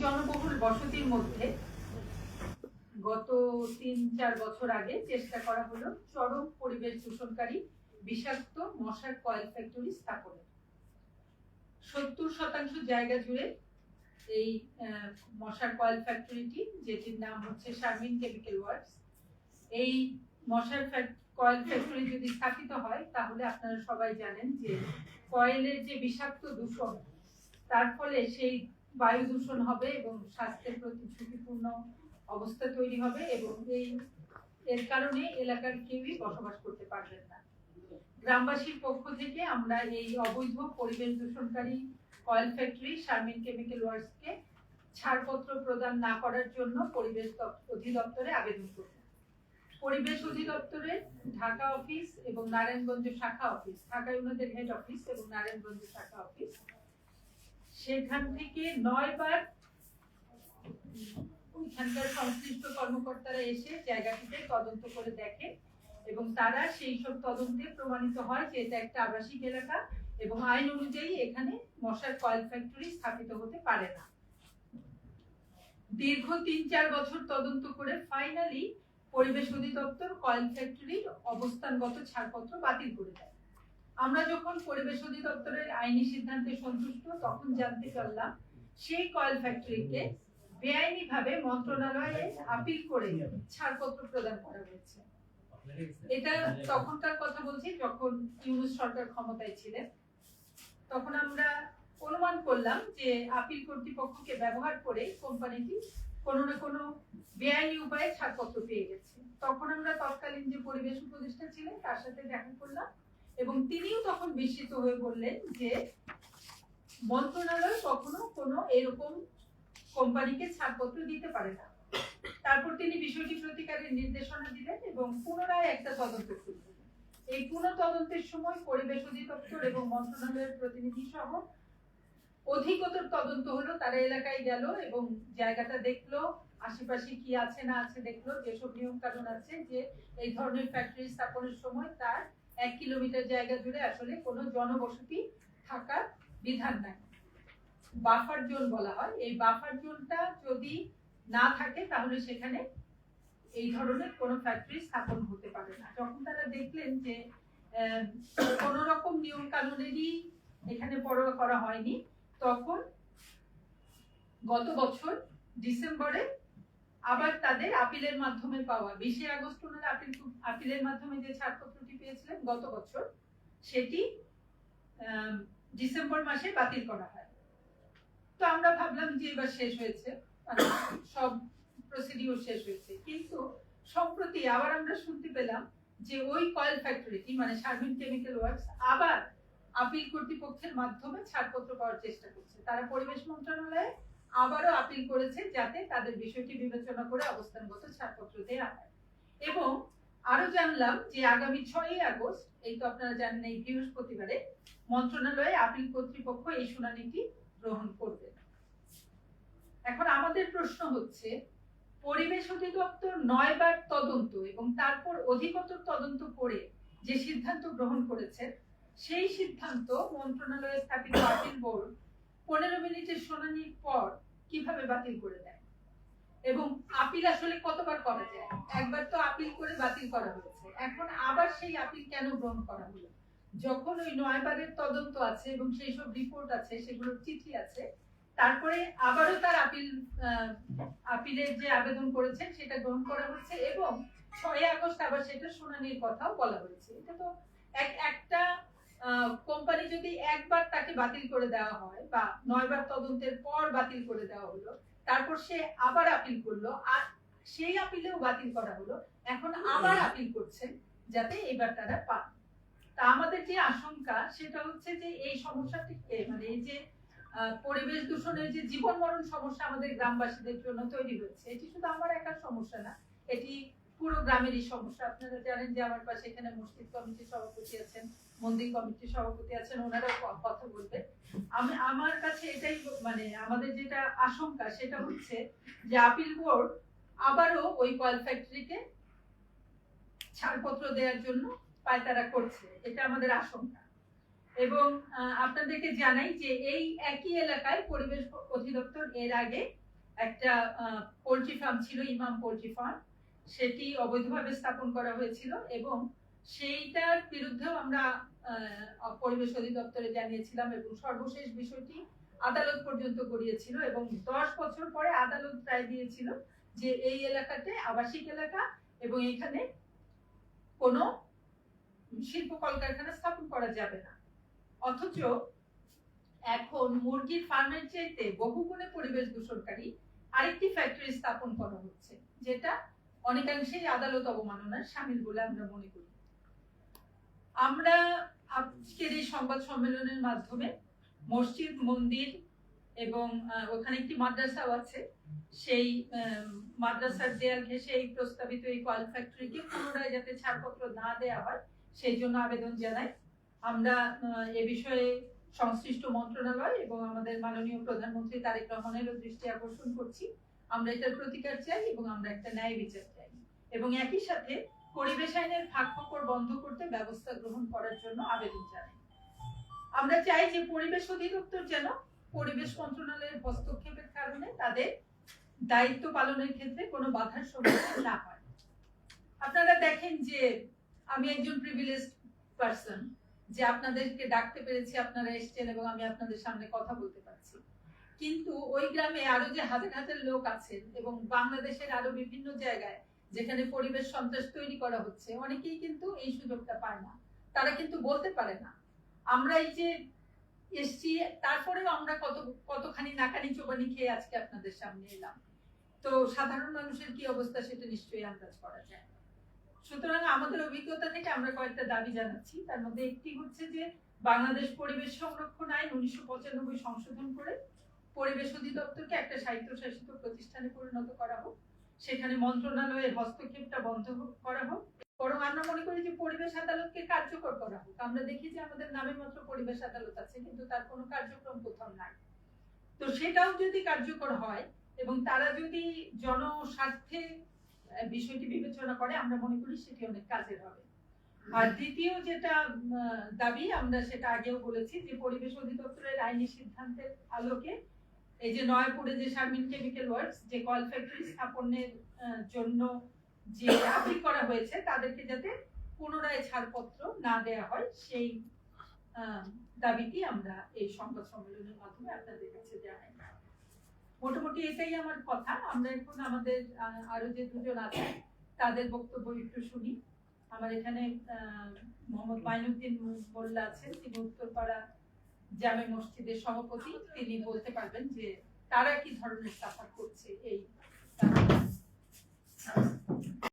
জনবহুল বসতির মধ্যে গত ৩-৪ বছর আগে চেষ্টা করা হলো চরম পরিবেশ দূষণকারী বিষাক্ত মশার কয়েল ফ্যাক্টরি স্থাপনের। ৭০% জায়গা জুড়ে এই মশার কয়েল ফ্যাক্টরিটি, যেটির নাম হচ্ছে শারমিন কেমিক্যাল ওয়ার্কস, এই মশার কয়েল ফ্যাক্টরি যদি স্থাপিত হয় তাহলে আপনারা সবাই জানেন যে কয়েলের যে বিষাক্ত দূষণ, তার ফলে সেই বায়ু দূষণ হবে এবং স্বাস্থ্যের প্রতি ঝুঁকিপূর্ণ অবস্থা তৈরি হবে এবং এর কারণে এলাকার কেউই বসবাস করতে পারবেন না। গ্রামবাসীর পক্ষ থেকে আমরা এই অবৈধ পরিবেশ দূষণকারী কয়েল ফ্যাক্টরি শারমিন কেমিক্যাল ওয়ার্কসকে ছাড়পত্র প্রদান না করার জন্য পরিবেশ অধিদপ্তরে আবেদন করব। পরিবেশ অধিদপ্তরের ঢাকা অফিস এবং নারায়ণগঞ্জ শাখা অফিস, ঢাকায় ওনাদের হেড অফিস এবং নারায়ণগঞ্জ শাখা অফিস, সেখান থেকে 9 বার ওইখানকার সংশ্লিষ্ট কর্মকর্তারা এসে জায়গাটিতে তদন্ত করে দেখেন এবং তারা সেই সব তদন্তে প্রমাণিত হয় যে এটা একটা আবাসিক এলাকা এবং আইন অনুযায়ী এখানে মশার কয়েল ফ্যাক্টরি স্থাপিত হতে পারে না। দীর্ঘ ৩-৪ বছর তদন্ত করে ফাইনালি পরিবেশ অধিদপ্তর কয়েল ফ্যাক্টরির অবস্থানগত ছাড়পত্র বাতিল করে দেয়। আমরা যখন পরিবেশ অধিদপ্তরের আইনি সিদ্ধান্তে সন্তুষ্ট, তখন জানতে পারলাম সেই কয়েল ফ্যাক্টরিকে বেআইনিভাবে মন্ত্রণালয়ে আপিল করে ছাড়পত্র প্রদান করা হয়েছে। এটা তখনকার কথা বলছি যখন ইউনূস সরকার ক্ষমতায় ছিলেন। তখন আমরা অনুমান করলাম যে আপিল কর্তৃপক্ষকে ব্যবহার করে কোম্পানিটি কোনো না কোনো বেআইনি উপায়ে ছাড়পত্র পেয়ে গেছে। তখন আমরা তৎকালীন যে পরিবেশ উপদেষ্টা ছিলেন তার সাথে দেখা করলাম এবং তিনিও তখন বিস্মিত হয়ে বললেন যে মন্ত্রণালয় কখনো কোনো এরকম কোম্পানিকে ছাড়পত্র দিতে পারে না। তারপর তিনি বিষয়টি প্রতিকারের নির্দেশনা দিলেন এবং পুনরায় একটা তদন্ত শুরু করলেন। এই পুনঃতদন্তের সময় পরিবেশ অধিদপ্তর এবং মন্ত্রণালয়ের প্রতিনিধি সহ অধিকতর তদন্ত হলো। তারা এলাকায় গেল এবং জায়গাটা দেখলো, আশেপাশে কি আছে না আছে দেখলো, যেসব নিয়ম কানুন আছে যে এই ধরনের ফ্যাক্টরি স্থাপনের সময় তার 1 কিলোমিটার জায়গা জুড়ে আসলে কোনো জনবসতি থাকার বিধান নাই, বাফার জোন বলা হয়। এই বাফার জোনটা যদি না থাকে তাহলে সেখানে এই ধরনের কোনো ফ্যাক্টরি স্থাপন হতে পারে না। যখন তারা দেখলেন যে কোন রকম নিয়ম কানুনেরই এখানে পরোয়া করা হয়নি, তখন গত বছর ডিসেম্বরে আবার তাদের আপিলের মাধ্যমে পাওয়া 20 আগস্ট ওনারা আপিলের মাধ্যমে যে ছাড়পত্রটি পেয়েছিলেন গত বছর, সেটি ডিসেম্বর মাসে বাতিল করা হয়। তো আমরা ভাবলাম যে এবার শেষ হয়েছে, সব প্রসিডিউর শেষ হয়েছে। কিন্তু সম্প্রতি আবার আমরা শুনতে পেলাম যে ওই কয়েল ফ্যাক্টরিটি মানে শারমিন কেমিক্যাল ওয়ার্কস আবার আপিল কর্তৃপক্ষের মাধ্যমে ছাড়পত্র পাওয়ার চেষ্টা করছে। তারা পরিবেশ মন্ত্রণালয়ে আবারও আপিল করেছে যাতে তাদের বিষয়টি বিবেচনা করে অবস্থানগত ছাড়পত্র দেওয়া হয়। এবং আরো জানলাম যে আগামী 6 আগস্ট, এই তো আপনারা জানেন এই বৃহস্পতিবারে, মন্ত্রণালয়ে আপিল কর্তৃপক্ষ এই শুনানিটি গ্রহণ করবে। এখন আমাদের প্রশ্ন হচ্ছে, পরিবেশ অধিদপ্তর 9 বার তদন্ত এবং তারপর অধিকতর তদন্ত করে যে সিদ্ধান্ত গ্রহণ করেছে, সেই সিদ্ধান্ত মন্ত্রণালয়ে স্থাপিত আপিল বোর্ড 15 মিনিটের শুনানির পর কিভাবে বাতিল করে দেয়? এবং আপিল আসলে কতবার করা যায়? একবার তো আপিল করে বাতিল করা হয়েছে, এখন আবার সেই আপিল কেন গ্রহণ করা হলো? যখন ওই 9 বারের তদন্ত আছে এবং সেই সব রিপোর্ট আছে, সেগুলোর চিঠি আছে, তারপরে আবারও তার আপিলের যে আবেদন করেছেন সেটা গ্রহণ করা হচ্ছে এবং 6 আগস্ট আবার সেটা শুনানির কথাও বলা হয়েছে। এটা তো একটা কোম্পানি যদি একবার তাকে বাতিল করে দেওয়া হয় বা 9 বার তদন্তের পর বাতিল করে দেওয়া হলো, তারপর সে আবার আপিল করলো আর সেই আপিলেও বাতিল করা হলো, এখন আবার আপিল করছেন যাতে এবার তারা পান। তা আমাদের যে আশঙ্কা সেটা হচ্ছে যে এই সমস্যাটিকে, মানে এই যে পরিবেশ দূষণের যে জীবন মরণ সমস্যা আমাদের গ্রামবাসীদের জন্য তৈরি হয়েছে, এটি শুধু আমার একার সমস্যা না, এটি পুরো গ্রামেরই সমস্যা। আপনারা জানেন যে আমার পাশে এখানে মসজিদ কমিটির সভাপতি আছেন, মন্দির কমিটির সভাপতি আছেন, ওনারাও কথা বলবেন। আমার কাছে এটাই, মানে আমাদের যেটা আশঙ্কা সেটা হচ্ছে যে আপিল বোর্ড আবারও ওই কয়েল ফ্যাক্টরিকে ছাড়পত্র দেওয়ার জন্য পায়তারা করছে, এটা আমাদের আশঙ্কা। এবং আপনাদেরকে জানাই যে এই একই এলাকায় পরিবেশ অধিদপ্তর এর আগে একটা পোল্ট্রি ফার্ম ছিল, ইমাম পোল্ট্রি ফার্ম, সেটি অবৈধভাবে স্থাপন করা হয়েছিল এবং সেইটার বিরুদ্ধেও আমরা পরিবেশ অধিদপ্তরে জানিয়েছিলাম এবং সর্বশেষ বিষয়টি আদালত পর্যন্ত গড়িয়েছিল এবং 10 বছর পরে আদালত রায় দিয়েছিল যে এই এলাকাতে আবাসিক এলাকা এবং এখানে কোনো শিল্প কলকারখানা স্থাপন করা যাবে না। অথচ এখন মুরগির ফার্মের চাইতে বহুগুণে পরিবেশ দূষণকারী আরেকটি ফ্যাক্টরি স্থাপন করা হচ্ছে, যেটা অনেকাংশেই আদালত অবমাননার শামিল বলে আমরা মনে করি। আমরা আজকের এই সংবাদ সম্মেলনের মাধ্যমে মসজিদ, মন্দির এবং ওখানে একটি মাদ্রাসাও আছে, সেই মাদ্রাসার দেয়াল ঘেঁষে এই প্রস্তাবিত এই কয়েল ফ্যাক্টরিকে পুনরায় যাতে ছাড়পত্র না দেওয়া হয় সেই জন্য আবেদন জানাই। আমরা এ বিষয়ে সংশ্লিষ্ট মন্ত্রণালয় এবং আমাদের মাননীয় প্রধানমন্ত্রী তারেক রহমানেরও দৃষ্টি আকর্ষণ করছি। আমরা এটার প্রতিকার চাই এবং আমরা একটা ন্যায় বিচার চাই এবং একই সাথে পরিবেশ আইনের ফাঁকফোকর বন্ধ করতে ব্যবস্থা গ্রহণ করার জন্য আবেদন জানাই। আমরা চাই যে পরিবেশ অধিদপ্তর যেন পরিবেশ মন্ত্রণালয়ের হস্তক্ষেপের কারণে তাদের দায়িত্ব পালনের ক্ষেত্রে কোনো বাধার সম্মুখীন না হয়। আপনারা দেখেন যে আমি একজন প্রিভিলেজড পারসন, যে আপনাদেরকে ডাকতে পেরেছি, আপনারা এসেছেন এবং আমি আপনাদের সামনে কথা বলতে পারছি, কিন্তু ওই গ্রামে আরো যে হাজার হাজার লোক আছেন এবং বাংলাদেশের আরো বিভিন্ন জায়গায় যেখানে পরিবেশ সন্ত্রাস তৈরি করা হচ্ছে, অনেকেই কিন্তু এই সুযোগটা পায় না, তারা কিন্তু বলতে পারে না। আমরা এই যে এসছি, তারপরেও আমরা কতখানি নাকানি চোবানি খেয়ে আজকে আপনাদের সামনে এলাম, তো সাধারণ মানুষের কি অবস্থা সেটা নিশ্চয়ই আন্দাজ করা যায়। সুতরাং আমাদের অভিজ্ঞতা থেকে আমরা কয়েকটা দাবি জানাচ্ছি। তার মধ্যে একটি হচ্ছে যে বাংলাদেশ পরিবেশ সংরক্ষণ আইন 1995 সংশোধন করে পরিবেশ অধিদপ্তরকে একটা স্বায়ত্তশাসিত প্রতিষ্ঠানে পরিণত করা হোক, সেখানে মন্ত্রণালয়ের হস্তক্ষেপটা বন্ধ করা হোক, বরং আমরা মনে করি যে পরিবেশ আদালতকে কার্যকর করা হোক। আমরা দেখি যে আমাদের নামে মাত্র পরিবেশ আদালত আছে, কিন্তু তার কোনো কার্যক্রম কোথাও নাই। তো সেটাও যদি কার্যকর হয় এবং তারা যদি জনস্বার্থে বিষয়টি বিবেচনা করে, আমরা মনে করি সেটি অনেক কাজের হবে। আর দ্বিতীয় যেটা দাবি, আমরা সেটা আগেও বলেছি যে পরিবেশ অধিদপ্তরের আইনি সিদ্ধান্তের আলোকে এই যে নয়াপুরে যে শারমিন কেমিক্যাল ওয়ার্কস যে কয়েল ফ্যাক্টরি স্থাপনের জন্য যে আপিল করা হয়েছে, তাদেরকে যাতে পুনরায় ছাড়পত্র না দেওয়া হয়, সেই দাবিটি আমরা এই সংবাদ সম্মেলনের মাধ্যমে আপনাদের কাছে জানাই। মোটামুটি এটাই আমার কথা। আমরা এখন আমাদের আরো যে দুজন আছে তাদের বক্তব্য একটু শুনি। আমার এখানে মোহাম্মদ মাইনুদ্দিন মোল্লা আছেন, তিনি উত্তরপাড়া জামে মসজিদের সভাপতি। তিনি বলতে পারবেন যে তারা কি ধরনের সাফার করছে এই